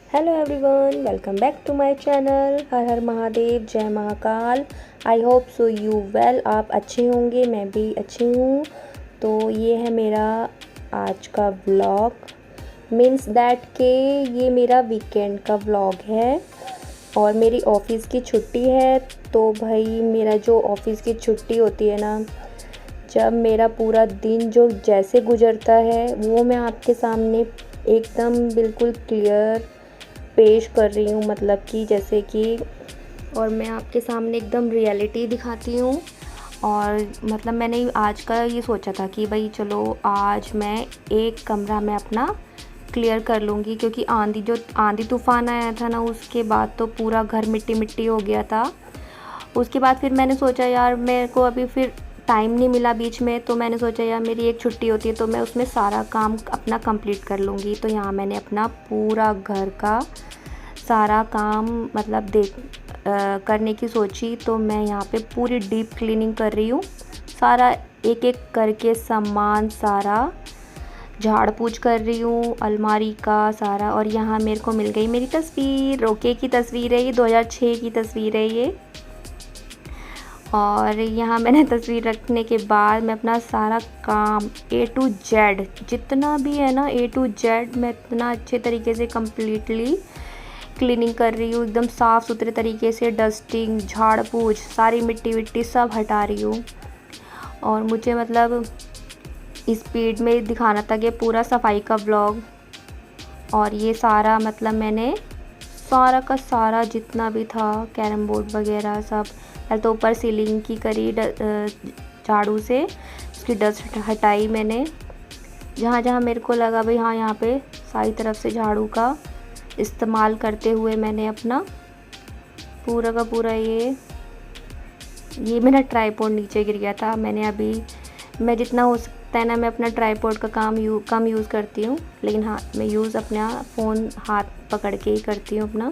Hello everyone, welcome back to my channel. हर हर महादेव, जय Mahakal. I hope so you well. आप अच्छे होंगे, मैं भी अच्छी हूँ। तो ये है मेरा आज का व्लॉग। मीन्स दैट के ये मेरा वीकेंड का व्लॉग है और मेरी ऑफ़िस की छुट्टी है। तो भाई मेरा जो ऑफ़िस की छुट्टी होती है ना, जब मेरा पूरा दिन जो जैसे गुजरता है वो मैं आपके सामने एकदम बिल्कुल क्लियर पेश कर रही हूँ। मतलब कि जैसे कि और मैं आपके सामने एकदम रियलिटी दिखाती हूँ। और मतलब मैंने आज का ये सोचा था कि भाई चलो आज मैं एक कमरा में अपना क्लियर कर लूँगी, क्योंकि आंधी तूफ़ान आया था ना, उसके बाद तो पूरा घर मिट्टी मिट्टी हो गया था। उसके बाद फिर मैंने सोचा यार मेरे को अभी फिर टाइम नहीं मिला बीच में, तो मैंने सोचा यार मेरी एक छुट्टी होती है तो मैं उसमें सारा काम अपना कंप्लीट कर लूँगी। तो यहाँ मैंने अपना पूरा घर का सारा काम मतलब करने की सोची। तो मैं यहाँ पे पूरी डीप क्लीनिंग कर रही हूँ, सारा एक एक करके सामान सारा झाड़ पूछ कर रही हूँ, अलमारी का सारा। और यहाँ मेरे को मिल गई मेरी तस्वीर, रोके की तस्वीर है ये, 2006 की तस्वीर है ये। और यहाँ मैंने तस्वीर रखने के बाद मैं अपना सारा काम A to Z जितना भी है ना, A to Z मैं इतना अच्छे तरीके से कम्प्लीटली क्लीनिंग कर रही हूँ, एकदम साफ़ सुथरे तरीके से डस्टिंग, झाड़ पूछ, सारी मिट्टी विट्टी सब हटा रही हूँ। और मुझे मतलब स्पीड में दिखाना था कि पूरा सफाई का व्लॉग। और ये सारा मतलब मैंने सारा का सारा जितना भी था, कैरम बोर्ड वगैरह सब, पहले तो ऊपर सीलिंग की करी झाड़ू से, उसकी डस्ट हटाई मैंने। जहाँ जहाँ मेरे को लगा भाई हाँ यहाँ पे सारी तरफ से झाड़ू का इस्तेमाल करते हुए मैंने अपना पूरा का पूरा ये मेरा ट्राइपॉड नीचे गिर गया था। मैं जितना हो सकता है ना, मैं अपना ट्राइपॉड का काम कम यूज़ करती हूँ, लेकिन हाँ मैं यूज़ अपना फ़ोन हाथ पकड़ के ही करती हूँ अपना।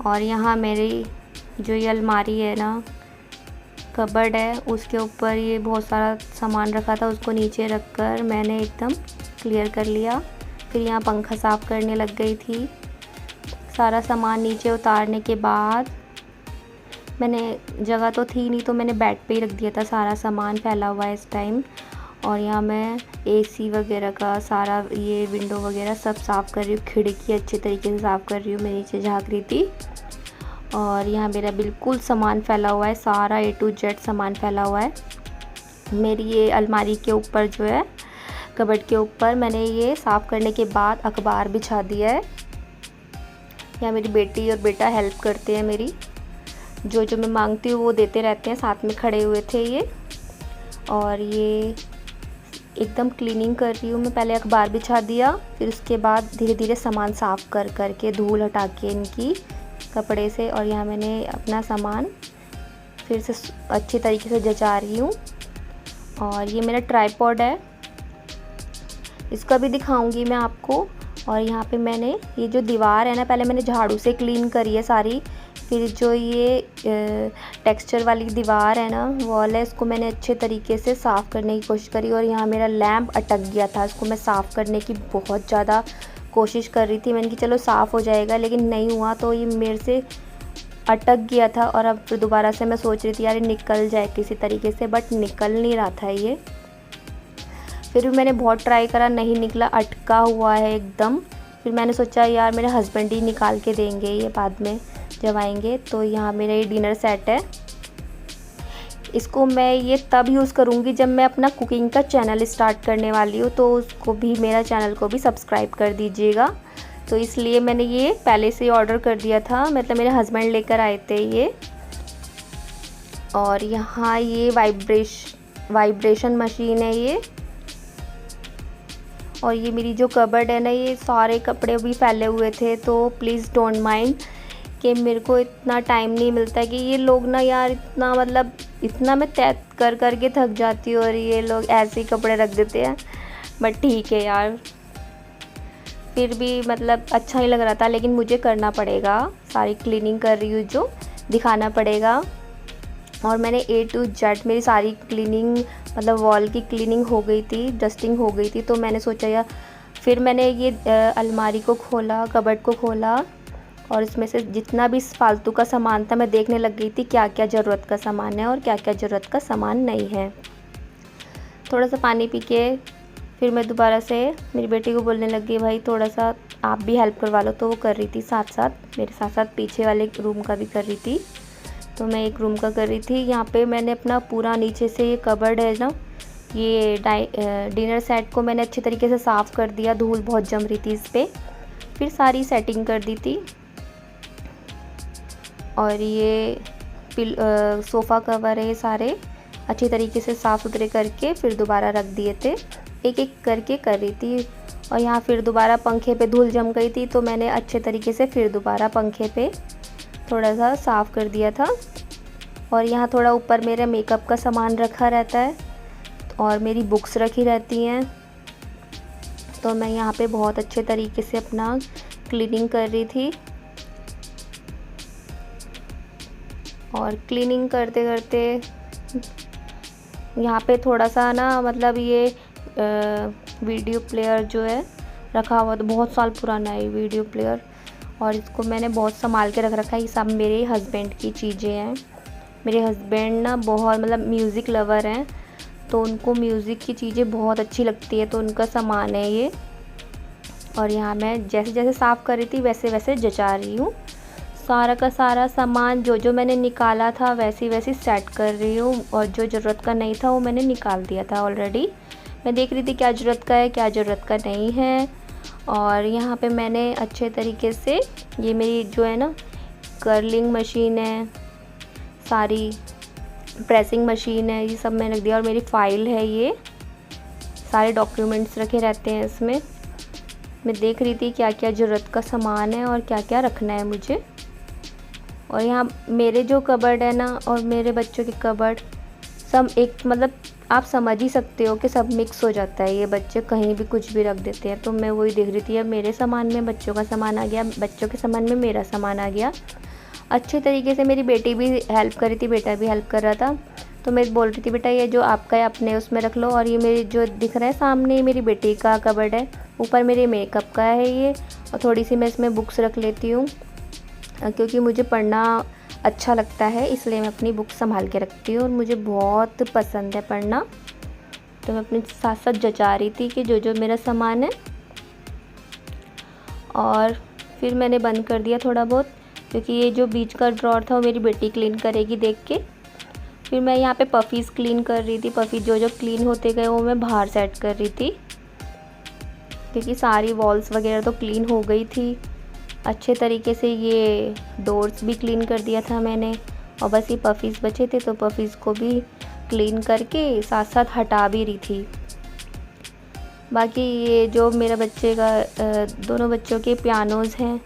और यहाँ मेरी जो ये अलमारी है ना, कबर्ड है, उसके ऊपर ये बहुत सारा सामान रखा था, उसको नीचे रख कर मैंने एकदम क्लियर कर लिया। फिर यहाँ पंखा साफ़ करने लग गई थी। सारा सामान नीचे उतारने के बाद मैंने, जगह तो थी नहीं तो मैंने बेड पे ही रख दिया था, सारा सामान फैला हुआ है इस टाइम। और यहाँ मैं AC वगैरह का सारा ये विंडो वगैरह सब साफ़ कर रही हूँ, खिड़की अच्छे तरीके से साफ़ कर रही हूँ, मैं नीचे झाँक रही थी। और यहाँ मेरा बिल्कुल सामान फैला हुआ है, सारा A to Z सामान फैला हुआ है। मेरी ये अलमारी के ऊपर जो है, कबर्ड के ऊपर मैंने ये साफ़ करने के बाद अखबार बिछा दिया है। यहाँ मेरी बेटी और बेटा हेल्प करते हैं मेरी, जो मैं मांगती हूँ वो देते रहते हैं, साथ में खड़े हुए थे ये। और ये एकदम क्लीनिंग कर रही हूँ मैं, पहले अखबार बिछा दिया, फिर उसके बाद धीरे धीरे सामान साफ़ कर के धूल हटा के इनकी कपड़े से। और यहाँ मैंने अपना सामान फिर से अच्छे तरीके से जचा रही हूँ। और ये मेरा ट्राइपॉड है, इसका भी दिखाऊंगी मैं आपको। और यहाँ पे मैंने ये जो दीवार है ना, पहले मैंने झाड़ू से क्लीन करी है सारी, फिर जो ये टेक्सचर वाली दीवार है ना, वॉल है, इसको मैंने अच्छे तरीके से साफ़ करने की कोशिश करी। और यहाँ मेरा लैम्प अटक गया था, इसको मैं साफ़ करने की बहुत ज़्यादा कोशिश कर रही थी, मैंने कि चलो साफ़ हो जाएगा, लेकिन नहीं हुआ। तो ये मेरे से अटक गया था और अब फिर दोबारा से मैं सोच रही थी यार ये निकल जाए किसी तरीके से, बट निकल नहीं रहा था ये। फिर भी मैंने बहुत ट्राई करा, नहीं निकला, अटका हुआ है एकदम। फिर मैंने सोचा यार मेरे हस्बैंड ही निकाल के देंगे ये बाद में जब आएंगे। तो यहाँ मेरा ये डिनर सेट है, इसको मैं ये तब यूज़ करूँगी जब मैं अपना कुकिंग का चैनल स्टार्ट करने वाली हूँ, तो उसको भी, मेरा चैनल को भी सब्सक्राइब कर दीजिएगा। तो इसलिए मैंने ये पहले से ही ऑर्डर कर दिया था, मतलब मेरे हस्बैंड लेकर आए थे ये। और यहाँ ये वाइब्रेशन मशीन है ये। और ये मेरी जो कबर्ड है ना, ये सारे कपड़े भी फैले हुए थे, तो प्लीज़ डोंट माइंड कि मेरे को इतना टाइम नहीं मिलता कि ये लोग ना यार इतना मतलब इतना मैं तय कर के थक जाती हूँ और ये लोग ऐसे ही कपड़े रख देते हैं। बट ठीक है यार, फिर भी मतलब अच्छा ही लग रहा था, लेकिन मुझे करना पड़ेगा, सारी क्लीनिंग कर रही हूँ जो दिखाना पड़ेगा। और मैंने A to Z मेरी सारी क्लीनिंग, मतलब वॉल की क्लीनिंग हो गई थी, डस्टिंग हो गई थी। तो मैंने सोचा यार फिर मैंने ये अलमारी को खोला, कबर्ड को खोला और इसमें से जितना भी फालतू का सामान था मैं देखने लग गई थी क्या क्या ज़रूरत का सामान है और क्या क्या ज़रूरत का सामान नहीं है। थोड़ा सा पानी पी के फिर मैं दोबारा से मेरी बेटी को बोलने लग गई, भाई थोड़ा सा आप भी हेल्प करवा लो। तो वो कर रही थी साथ साथ, मेरे साथ साथ पीछे वाले रूम का भी कर रही थी। तो मैं एक रूम का कर रही थी। यहाँ पे मैंने अपना पूरा नीचे से ये कबर्ड है ना, ये डिनर सेट को मैंने अच्छे तरीके से साफ़ कर दिया, धूल बहुत जम रही थी इस पर। फिर सारी सेटिंग कर दी थी और ये सोफ़ा कवर है, ये सारे अच्छी तरीके से साफ़ सुथरे करके फिर दोबारा रख दिए थे। एक एक करके कर रही थी। और यहाँ फिर दोबारा पंखे पे धूल जम गई थी तो मैंने अच्छे तरीके से फिर दोबारा पंखे पे थोड़ा सा साफ़ कर दिया था। और यहाँ थोड़ा ऊपर मेरा मेकअप का सामान रखा रहता है और मेरी बुक्स रखी रहती हैं। तो मैं यहाँ पे बहुत अच्छे तरीके से अपना क्लीनिंग कर रही थी। और क्लीनिंग करते करते यहाँ पे थोड़ा सा ना, मतलब ये वीडियो प्लेयर जो है रखा हुआ, तो बहुत साल पुराना है वीडियो प्लेयर और इसको मैंने बहुत संभाल के रख रखा है। ये सब मेरे हस्बैंड की चीज़ें हैं। मेरे हस्बैंड ना बहुत मतलब म्यूज़िक लवर हैं, तो उनको म्यूज़िक की चीज़ें बहुत अच्छी लगती है, तो उनका सामान है ये। और यहाँ मैं जैसे जैसे साफ़ कर रही थी वैसे वैसे जचा रही हूँ। सारा का सारा सामान जो जो मैंने निकाला था वैसे वैसे सेट कर रही हूँ और जो ज़रूरत का नहीं था वो मैंने निकाल दिया था ऑलरेडी। मैं देख रही थी क्या ज़रूरत का है क्या ज़रूरत का नहीं है। और यहाँ पे मैंने अच्छे तरीके से ये मेरी जो है ना कर्लिंग मशीन है, सारी प्रेसिंग मशीन है, ये सब मैंने रख दिया। और मेरी फ़ाइल है, ये सारे डॉक्यूमेंट्स रखे रहते हैं इसमें। मैं देख रही थी क्या क्या ज़रूरत का सामान है और क्या क्या रखना है मुझे। और यहाँ मेरे जो कबर्ड है ना और मेरे बच्चों के कबर्ड सब एक, मतलब आप समझ ही सकते हो कि सब मिक्स हो जाता है। ये बच्चे कहीं भी कुछ भी रख देते हैं। तो मैं वही देख रही थी, अब मेरे सामान में बच्चों का सामान आ गया, बच्चों के सामान में मेरा सामान आ गया। अच्छे तरीके से मेरी बेटी भी हेल्प कर रही थी, बेटा भी हेल्प कर रहा था। तो मैं बोल रही थी बेटा ये जो आपका है अपने उसमें रख लो। और ये मेरी जो दिख रहा है सामने मेरी बेटी का कबर्ड है, ऊपर मेरे मेकअप का है ये। और थोड़ी सी मैं इसमें बुक्स रख लेती हूँ क्योंकि मुझे पढ़ना अच्छा लगता है, इसलिए मैं अपनी बुक संभाल के रखती हूँ और मुझे बहुत पसंद है पढ़ना। तो मैं अपने साथ साथ जचा रही थी कि जो जो मेरा सामान है। और फिर मैंने बंद कर दिया थोड़ा बहुत, क्योंकि ये जो बीच का ड्रॉर था वो मेरी बेटी क्लीन करेगी देख के। फिर मैं यहाँ पे पफ़ीज़ क्लीन कर रही थी। पफ़ी जो जो क्लीन होते गए वो मैं बाहर सेट कर रही थी, क्योंकि सारी वॉल्स वगैरह तो क्लीन हो गई थी अच्छे तरीके से। ये डोर्स भी क्लीन कर दिया था मैंने और बस ये पफ़ीज़ बचे थे, तो पफ़ीज़ को भी क्लीन करके साथ साथ हटा भी रही थी। बाकी ये जो मेरा बच्चे का दोनों बच्चों के पियानोज़ हैं,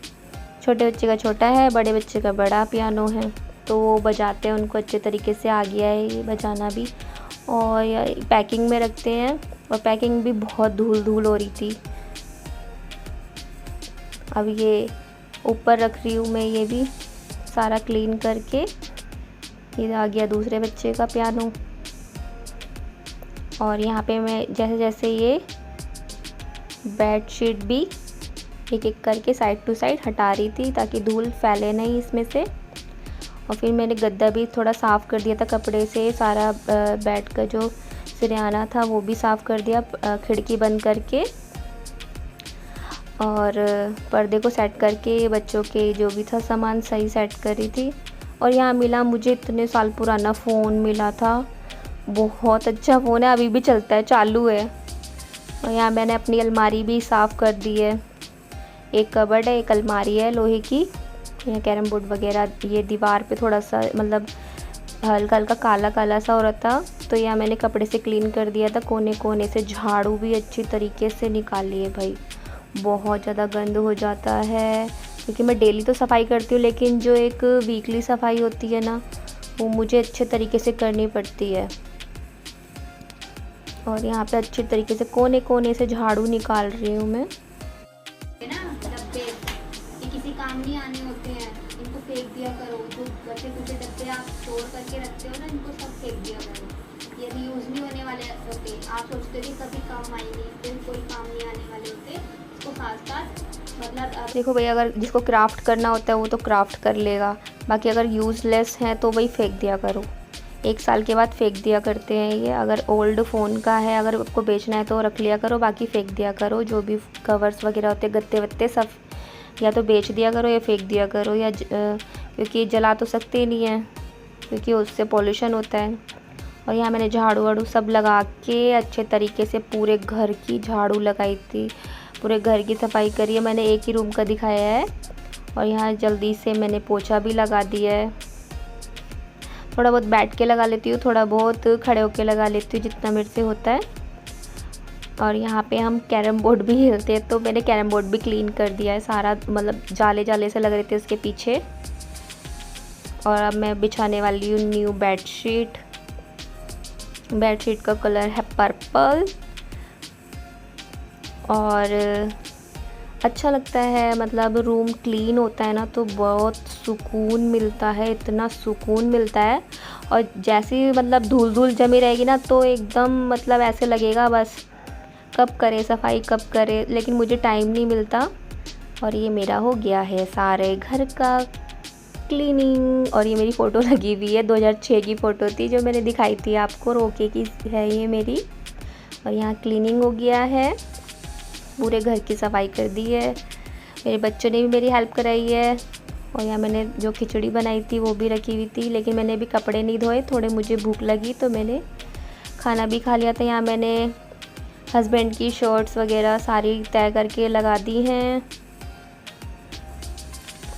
छोटे बच्चे का छोटा है, बड़े बच्चे का बड़ा पियानो है, तो वो बजाते हैं, उनको अच्छे तरीके से आ गया है ये बजाना भी। और पैकिंग में रखते हैं और पैकिंग भी बहुत धूल धूल हो रही थी। अब ये ऊपर रख रही हूँ मैं, ये भी सारा क्लीन करके। ये आ गया दूसरे बच्चे का पियानो। और यहाँ पे मैं जैसे जैसे ये बेडशीट भी एक एक करके साइड टू साइड हटा रही थी ताकि धूल फैले नहीं इसमें से। और फिर मैंने गद्दा भी थोड़ा साफ़ कर दिया था कपड़े से, सारा बेड का जो सिरहाना था वो भी साफ़ कर दिया, खिड़की बंद करके। और पर्दे को सेट करके बच्चों के जो भी था सामान सही सेट कर रही थी। और यहाँ मिला मुझे इतने साल पुराना फ़ोन मिला था, बहुत अच्छा फ़ोन है, अभी भी चलता है, चालू है। और यहाँ मैंने अपनी अलमारी भी साफ़ कर दी है। एक कबर्ड है, एक अलमारी है लोहे की। यहाँ कैरम बोर्ड वगैरह, ये दीवार पे थोड़ा सा मतलब हल्का हल्का काला काला सा हो रहा था, तो यहाँ मैंने कपड़े से क्लीन कर दिया था। कोने कोने से झाड़ू भी अच्छी तरीके से निकाल लिए भाई, बहुत ज़्यादा गंद हो जाता है। क्योंकि मैं डेली तो सफाई करती हूँ, लेकिन जो एक वीकली सफाई होती है ना, वो मुझे अच्छे तरीके से करनी पड़ती है। और यहाँ पे अच्छे तरीके से कोने कोने से झाड़ू निकाल रही हूँ मैं। ना डब्बे ये किसी काम नहीं आने होते हैं, इनको फेंक दिया करो। जो बचे कुछ डब्बे आप स्टोर करके रखते हो ना, इनको सब फेंक दिया करो। यदि यूज़ नहीं होने वाले होते, आप सोचते थे कभी काम आएंगे, फिर कोई काम नहीं आने वाले होते, इसको साथ साथ मतलब देखो भाई, अगर जिसको क्राफ्ट करना होता है वो तो क्राफ्ट कर लेगा, बाकी अगर यूज़लेस हैं तो वही फेंक दिया करो। 1 साल के बाद फेंक दिया करते हैं ये। अगर ओल्ड फ़ोन का है, अगर आपको बेचना है तो रख लिया करो, बाकी फेंक दिया करो। जो भी कवर्स वगैरह होते हैं, गत्ते वत्ते, सब या तो बेच दिया करो या फेंक दिया करो, या क्योंकि जला तो सकते नहीं हैं, क्योंकि उससे पॉल्यूशन होता है। और यहाँ मैंने झाड़ू वाड़ू सब लगा के अच्छे तरीके से पूरे घर की झाड़ू लगाई थी, पूरे घर की सफाई करी है। मैंने एक ही रूम का दिखाया है। और यहाँ जल्दी से मैंने पोछा भी लगा दिया है। थोड़ा बहुत बैठ के लगा लेती हूँ, थोड़ा बहुत खड़े होके लगा लेती हूँ, जितना मेरे से होता है। और यहाँ पे हम कैरम बोर्ड भी खेलते हैं, तो मैंने कैरम बोर्ड भी क्लीन कर दिया है सारा, मतलब जाले जाले से लग रहे थे उसके पीछे। और अब मैं बिछाने वाली हूँ न्यू बेडशीट। बेडशीट का कलर है पर्पल। और अच्छा लगता है, मतलब रूम क्लीन होता है ना तो बहुत सुकून मिलता है, इतना सुकून मिलता है। और जैसे ही मतलब धूल धूल जमी रहेगी ना तो एकदम मतलब ऐसे लगेगा बस कब करे सफाई, कब करे, लेकिन मुझे टाइम नहीं मिलता। और ये मेरा हो गया है सारे घर का क्लीनिंग। और ये मेरी फ़ोटो लगी हुई है, 2006 की फ़ोटो थी जो मैंने दिखाई थी आपको, रोके की है ये मेरी। और यहाँ क्लीनिंग हो गया है, पूरे घर की सफाई कर दी है। मेरे बच्चों ने भी मेरी हेल्प कराई है। और यहाँ मैंने जो खिचड़ी बनाई थी वो भी रखी हुई थी, लेकिन मैंने अभी कपड़े नहीं धोए, थोड़े मुझे भूख लगी तो मैंने खाना भी खा लिया था। यहाँ मैंने हस्बैंड की शर्ट्स वगैरह सारी तय करके लगा दी हैं।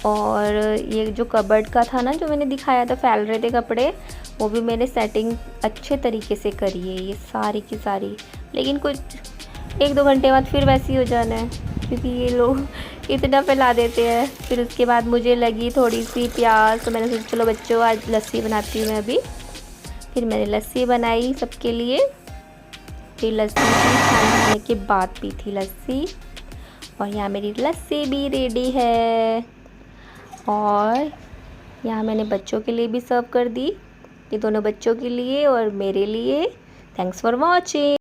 और ये जो कबर्ड का था ना, जो मैंने दिखाया था फैल रहे थे कपड़े, वो भी मैंने सेटिंग अच्छे तरीके से करी है ये सारी की सारी। लेकिन कुछ 1-2 घंटे बाद फिर वैसी हो जाना है, क्योंकि ये लोग इतना फैला देते हैं। फिर उसके बाद मुझे लगी थोड़ी सी प्यास, तो मैंने सोचा चलो बच्चों आज लस्सी बनाती हूँ मैं अभी। फिर मैंने लस्सी बनाई सबके लिए। फिर लस्सी भी खाना खाने के बाद पी थी लस्सी। और यहाँ मेरी लस्सी भी रेडी है। और यहाँ मैंने बच्चों के लिए भी सर्व कर दी, ये दोनों बच्चों के लिए और मेरे लिए। Thanks for watching.